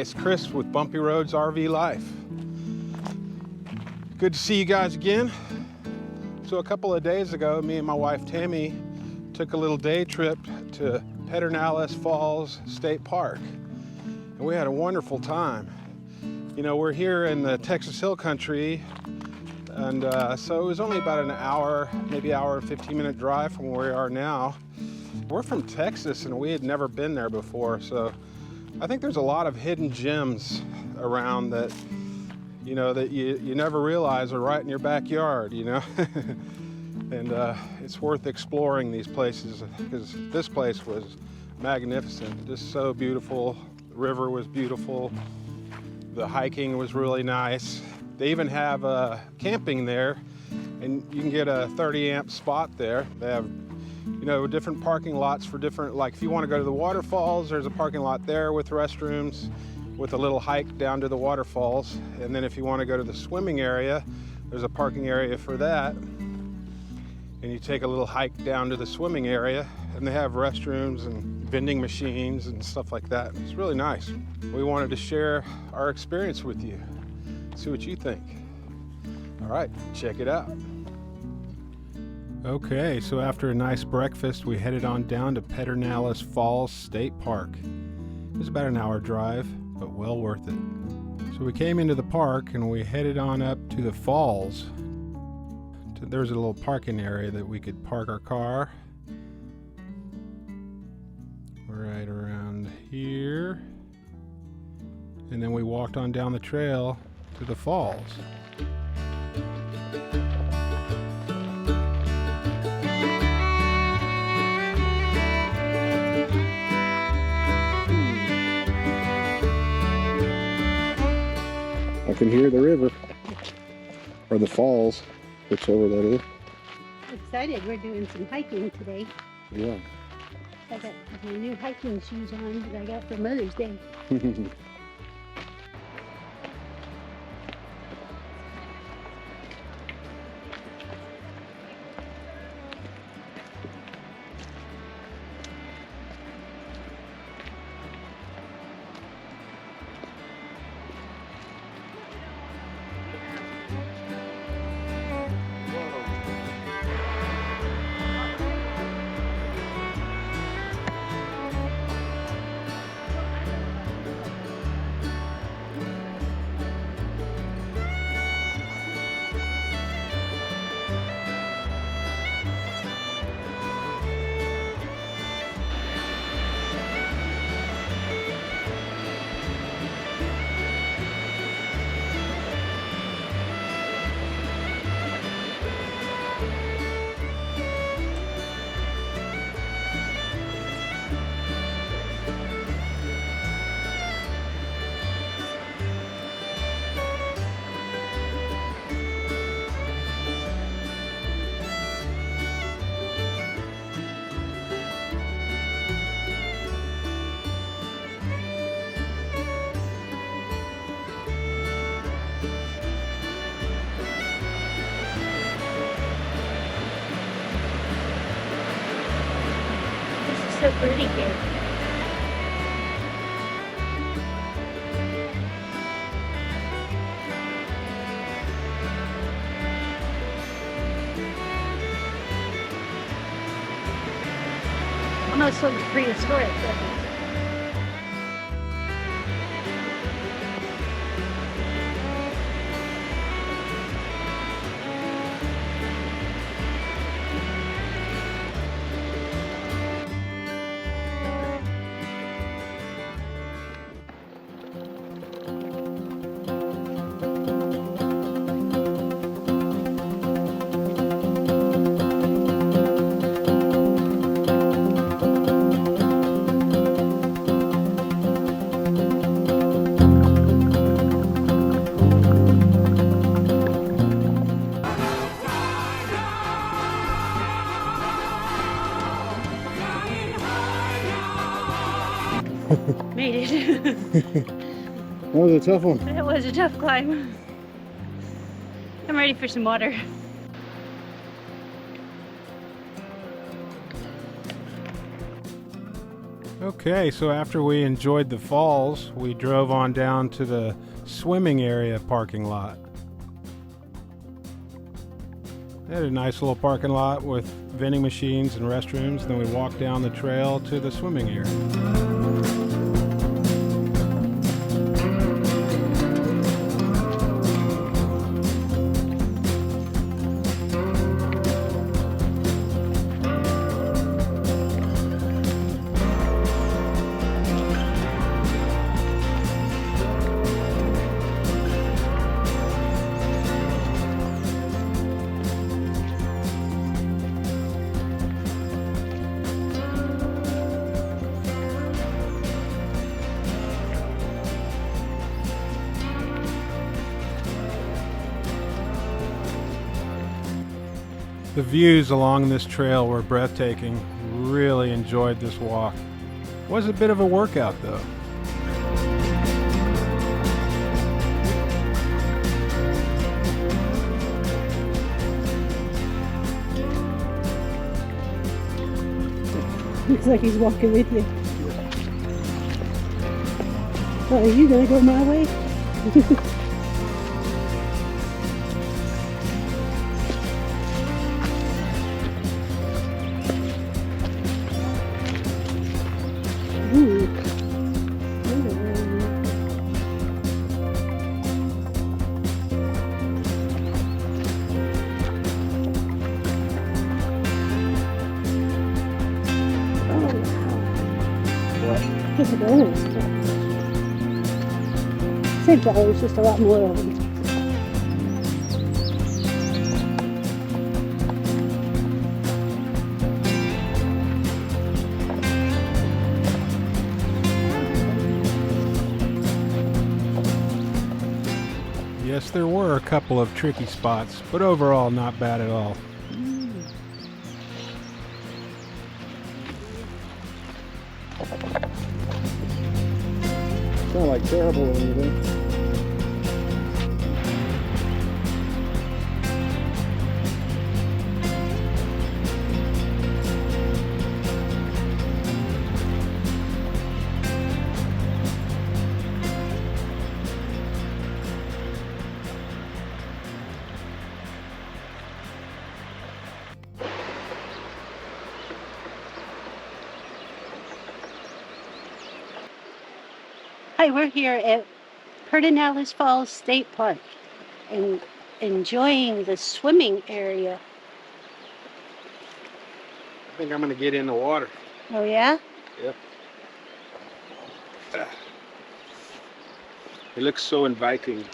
it's Chris with Bumpy Roads RV Life. Good to see you guys again. So a couple of days ago, me and my wife Tammy took a little day trip to Pedernales Falls State Park. And we had a wonderful time. You know, we're here in the Texas Hill Country, and so it was only about an hour, maybe hour and 15-minute drive from where we are now. We're from Texas and we had never been there before, so I think there's a lot of hidden gems around that, you know, that you never realize are right in your backyard, you know. And it's worth exploring these places because this place was magnificent, just so beautiful. The river was beautiful. The hiking was really nice. They even have camping there, and you can get a 30 amp spot there. They have, you know, different parking lots for different, like if you want to go to the waterfalls, there's a parking lot there with restrooms, with a little hike down to the waterfalls. And then if you want to go to the swimming area, there's a parking area for that. And you take a little hike down to the swimming area, and they have restrooms and vending machines and stuff like that. It's really nice. We wanted to share our experience with you, see what you think. All right, check it out. Okay, so after a nice breakfast, we headed on down to Pedernales Falls State Park. It was about an hour drive, but well worth it. So we came into the park and we headed on up to the falls. There was a little parking area that we could park our car right around here. And then we walked on down the trail to the falls. I can hear the river, or the falls, whichever that is. Excited, we're doing some hiking today. Yeah. I got my new hiking shoes on that I got for Mother's Day. So pretty here. Almost looks prehistoric. Made it. That was a tough one. It was a tough climb. I'm ready for some water. Okay, so after we enjoyed the falls, we drove on down to the swimming area parking lot. They had a nice little parking lot with vending machines and restrooms. Then we walked down the trail to the swimming area. The views along this trail were breathtaking. Really enjoyed this walk. Was a bit of a workout though. Looks like he's walking with you. Oh, are you gonna go my way? Ooh. Look at those. Same flowers, just a lot more of them. Yes, there were a couple of tricky spots, but overall not bad at all. It's not like terrible or anything. Hi, we're here at Pedernales Falls State Park and enjoying the swimming area. I think I'm gonna get in the water. Oh yeah? Yep. It looks so inviting.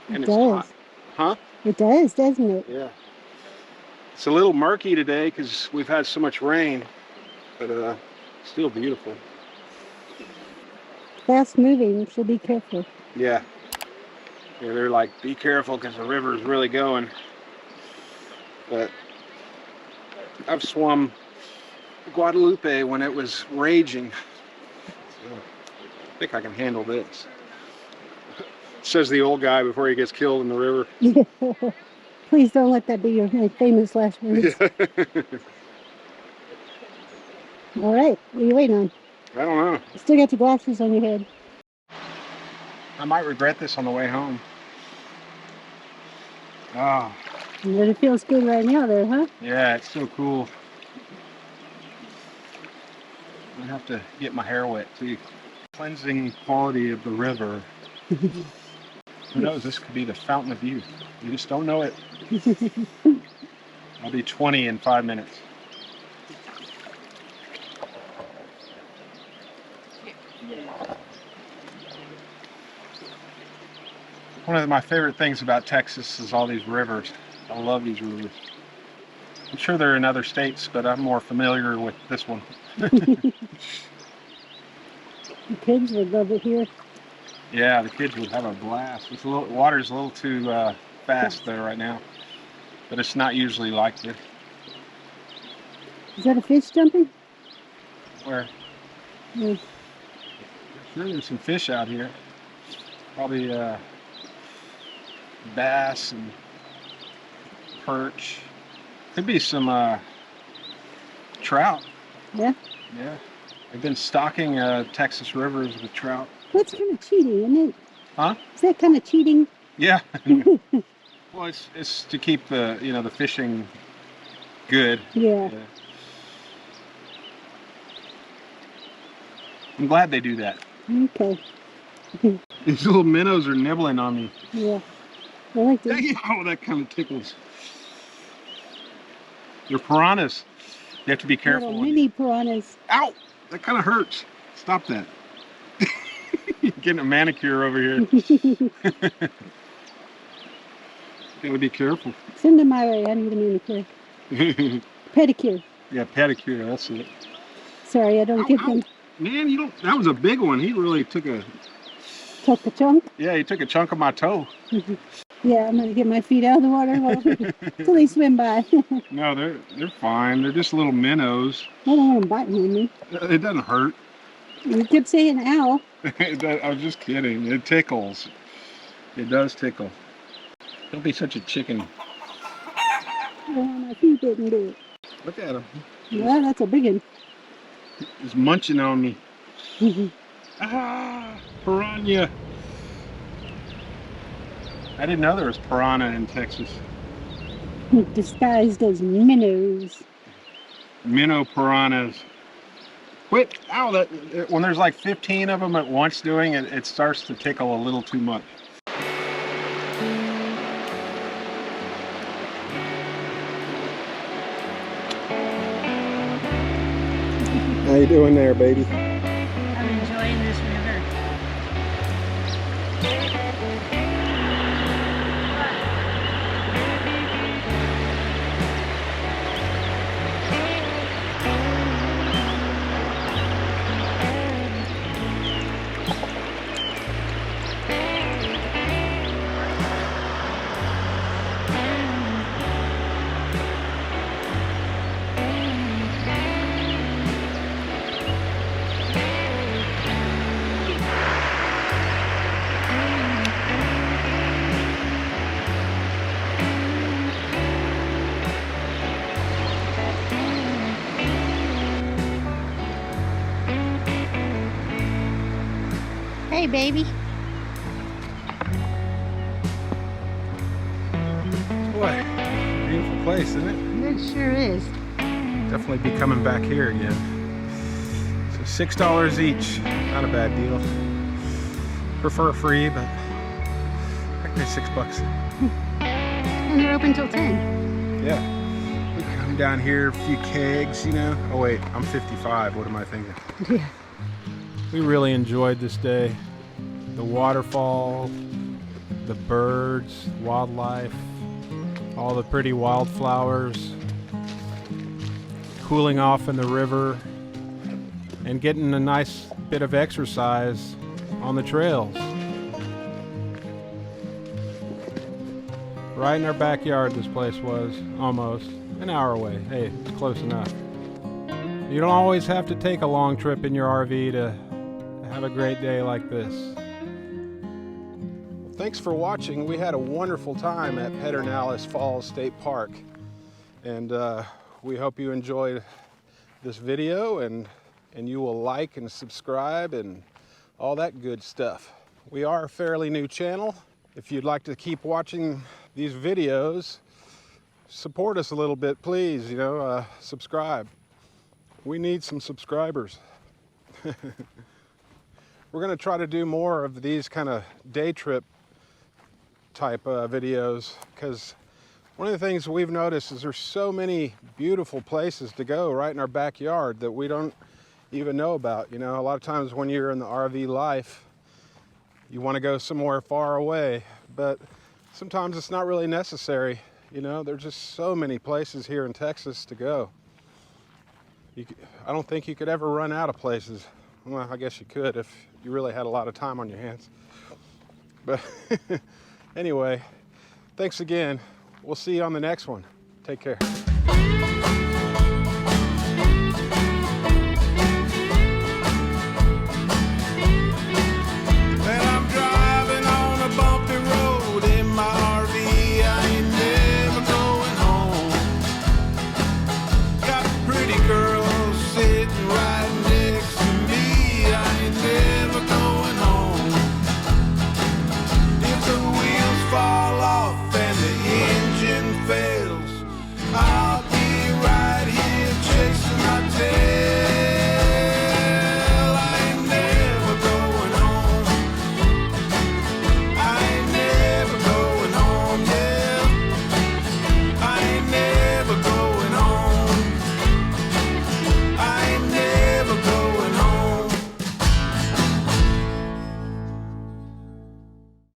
And It it's does. hot. Huh? It does, doesn't it? Yeah. It's a little murky today because we've had so much rain, but still beautiful. Fast moving, so be careful. Yeah. Yeah, they're like, be careful because the river's really going. But I've swum Guadalupe when it was raging. So I think I can handle this. Says the old guy before he gets killed in the river. Please don't let that be your famous last words. All right, what are you waiting on? I don't know. You still got your glasses on your head. I might regret this on the way home. Oh, But it feels good right now there, huh? yeah, it's so cool. I have to get my hair wet too. Cleansing quality of the river. Who knows, this could be the fountain of youth. You just don't know it. I'll be 20 in 5 minutes. One of my favorite things about Texas is all these rivers. I love these rivers. I'm sure they're in other states, but I'm more familiar with this one. The kids would love it here. Yeah, the kids would have a blast. It's water's a little too fast there right now, but it's not usually like this. Is that a fish jumping? Where? Yeah. Sure, there's some fish out here. Probably bass and perch. Could be some trout. Yeah? Yeah. They've been stocking Texas rivers with trout. That's kind of cheating, isn't it? Huh? Is that kind of cheating? Yeah. Well, it's to keep the the fishing good. Yeah. I'm glad they do that. Okay. These little minnows are nibbling on me. Yeah. I like this. Oh, that kind of tickles. They're piranhas. You have to be careful. Little mini piranhas. Ow! That kind of hurts. Stop that. You're getting a manicure over here. Gotta be careful. Send them my way. I need a manicure. Pedicure. Yeah, pedicure. That's it. Sorry, I don't give them. Man, you don't. That was a big one. He really took a. Took a chunk? Yeah, he took a chunk of my toe. Yeah, I'm gonna get my feet out of the water until they swim by. No, they're fine. They're just little minnows. I don't want them biting on me. It doesn't hurt. You kept saying ow. I was just kidding. It tickles. It does tickle. Don't be such a chicken. I don't want my feet didn't do it. Look at him. Yeah, that's a big one. He's munching on me. Ah, piranha. I didn't know there was piranha in Texas. Disguised as minnows. Minnow piranhas. Quit. Ow, when there's like 15 of them at once doing it, it starts to tickle a little too much. How you doing there, baby? I'm enjoying this river. Hey, baby. Boy, beautiful place, isn't it? It sure is. Definitely be coming back here again. So $6 each, not a bad deal. Prefer free, but I can pay $6. And they're open till 10. Yeah. We come down here, a few kegs, Oh wait, I'm 55. What am I thinking? Yeah. We really enjoyed this day. The waterfall, the birds, wildlife, all the pretty wildflowers, cooling off in the river, and getting a nice bit of exercise on the trails. Right in our backyard this place was, almost an hour away. Hey, it's close enough. You don't always have to take a long trip in your RV to have a great day like this. Thanks for watching. We had a wonderful time at Pedernales Falls State Park, and we hope you enjoyed this video, and you will like and subscribe and all that good stuff. We are a fairly new channel. If you'd like to keep watching these videos, support us a little bit, please. Subscribe. We need some subscribers. We're going to try to do more of these kind of day trip type videos, because one of the things we've noticed is there's so many beautiful places to go right in our backyard that we don't even know about. A lot of times when you're in the RV life, you want to go somewhere far away, but sometimes it's not really necessary. There's just so many places here in Texas to go. I don't think you could ever run out of places. Well, I guess you could if you really had a lot of time on your hands. But anyway, thanks again. We'll see you on the next one. Take care.